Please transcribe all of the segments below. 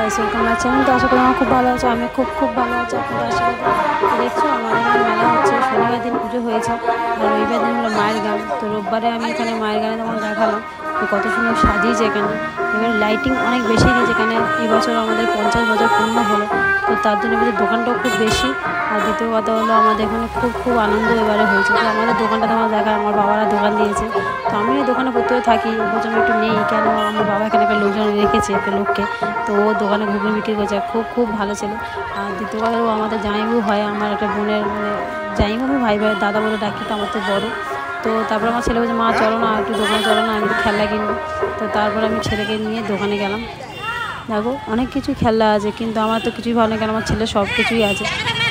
Guys, welcome আছে। আমি তো আশা করি আমার খুব ভালো আছে। আমি খুব ভালো আছি। আপনাদের আশীর্বাদে দেখছো আমাদের এখানে মেলা হচ্ছে। শনিবার দিন পুজো হয়েছে আর রবিবার দিন হলো মায়ের গান। তো রোববারে আমি এখানে মায়ের গানে তখন দেখালাম তো কত সুন্দর সাজিয়েছে এখানে। এবার লাইটিং অনেক বেশি দিয়েছে এখানে। এবছর আমাদের 50 বছর পূর্ণ হলো, তো তার জন্য এবারে দোকানটাও খুব বেশি। আর দ্বিতীয় কথা হলো আমাদের এখানে খুব আনন্দ এবারে হয়েছে। তো আমাদের দোকানটা তোমার দেখায়, আমার বাবারা দোকান দিয়েছে। তো আমিও দোকানে প্রত্যেকে থাকি, এবছর একটু নেই কেন, আমার বাবা এখানে একটা লোকজন রেখেছে, একটা লোককে। তো ও দোকানে ঘুগনি বিক্রি করছে, খুব ভালো ছিল। আর দ্বিতীয় কথা আমাদের জামাইবাবু হয় আমার একটা বোনের, মানে জামাইবাবু ভাই দাদা বলে ডাকি, তো আমার তো বড়। তো তারপর আমার ছেলে বলছে, মা চলো না একটু দোকানে, চলো না, আমি একটু খেলনা কিনবো। তো তারপর আমি ছেলেকে নিয়ে দোকানে গেলাম। দেখো অনেক কিছু খেলনা আছে, কিন্তু আমার তো কিছুই ভালো না, কেন আমার ছেলে সব কিছুই আছে।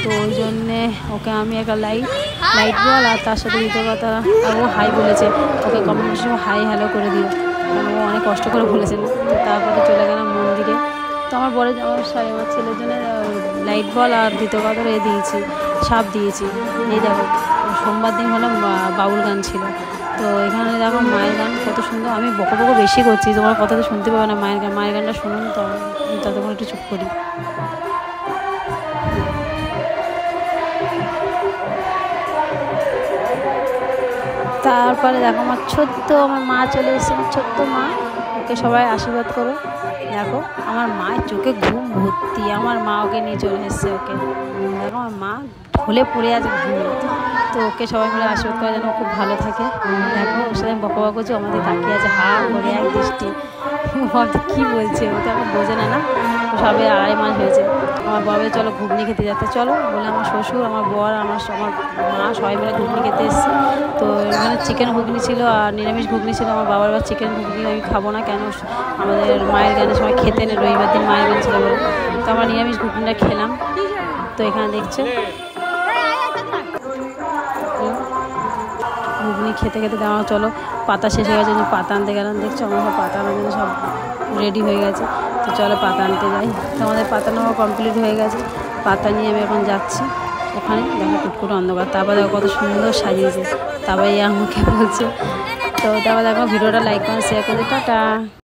তো ওই জন্যে ওকে আমি একটা লাইট বল, আর তার সাথে দ্বিতীয় কথা, আর ও হাই বলেছে, ওকে কমেন্টের সময় হাই হ্যালো করে দিও, কারণ ও অনেক কষ্ট করে বলেছিল। তো তারপরে চলে গেলাম মন্দিরে। তো আমার আমার ছেলের জন্য লাইট বল আর দ্বিতীয় কথা দিয়েছি, সাপ দিয়েছি। এই দেখো সোমবার দিন হলো বাউল গান ছিল। তো এখানে দেখো মায়ের গান কত সুন্দর। আমি বকো বেশি করছি, তোমার কথা তো শুনতে পাবে না। মায়ের গানটা শুনুন, তো আমি ততক্ষণ একটু চুপ করি। তারপরে দেখো আমার মা চলে এসেছে, আমার ছোট্ট মা। ওকে সবাই আশীর্বাদ করো। দেখো আমার মায়ের চোখে ঘুম ভর্তি, আমার মা ওকে নিয়ে চলে এসেছে। ওকে দেখো আমার মা ঢলে পড়ে আছে ঘুমে। তো ওকে সবাই মিলে আশীর্বাদ করা যেন খুব ভালো থাকে। দেখো ওর সাথে আমি বকবক করছি, আমাদের তাকিয়ে আছে হা করে এক দৃষ্টি। ভাবছি কী বলছে, ও তো এখন বোঝে না। সবে 2.5 মাস হয়েছে। আমার বাবা চলো ঘুগনি খেতে যাচ্ছে, চলো বলে আমার শ্বশুর, আমার বর, আমার মা সবাই মিলে ঘুগনি খেতে এসেছি। তো এখানে চিকেন ঘুগনি ছিল আর নিরামিষ ঘুগনি ছিল। আমার বাবার আবার চিকেন ঘুগনি আমি খাবো না, কেন আমাদের মায়ের গানের সময় খেতে নেই, রবিবার দিন মায়ের গান ছিল বলে। তো আমার নিরামিষ ঘুগনিটা খেলাম। তো এখানে দেখছো ঘুগনি খেতে দেওয়া, চলো পাতা শেষ হয়ে গেছে, পাতা আনতে গেলাম। দেখছো আমার সব পাতা আনার জন্য সব রেডি হয়ে গেছে। তো চলো পাতা আনতে যাই। তো আমাদের পাতা নেওয়া কমপ্লিট হয়ে গেছে। পাতা নিয়ে আমি এখন যাচ্ছি ওখানে। দেখো কুটকুট অন্ধকার, তারপর দেখো কত সুন্দর সাজিয়েছে। তারপরে আমাকে বলছে। তো তারপর দেখো ভিডিওটা লাইক করে শেয়ার করে, টাটা।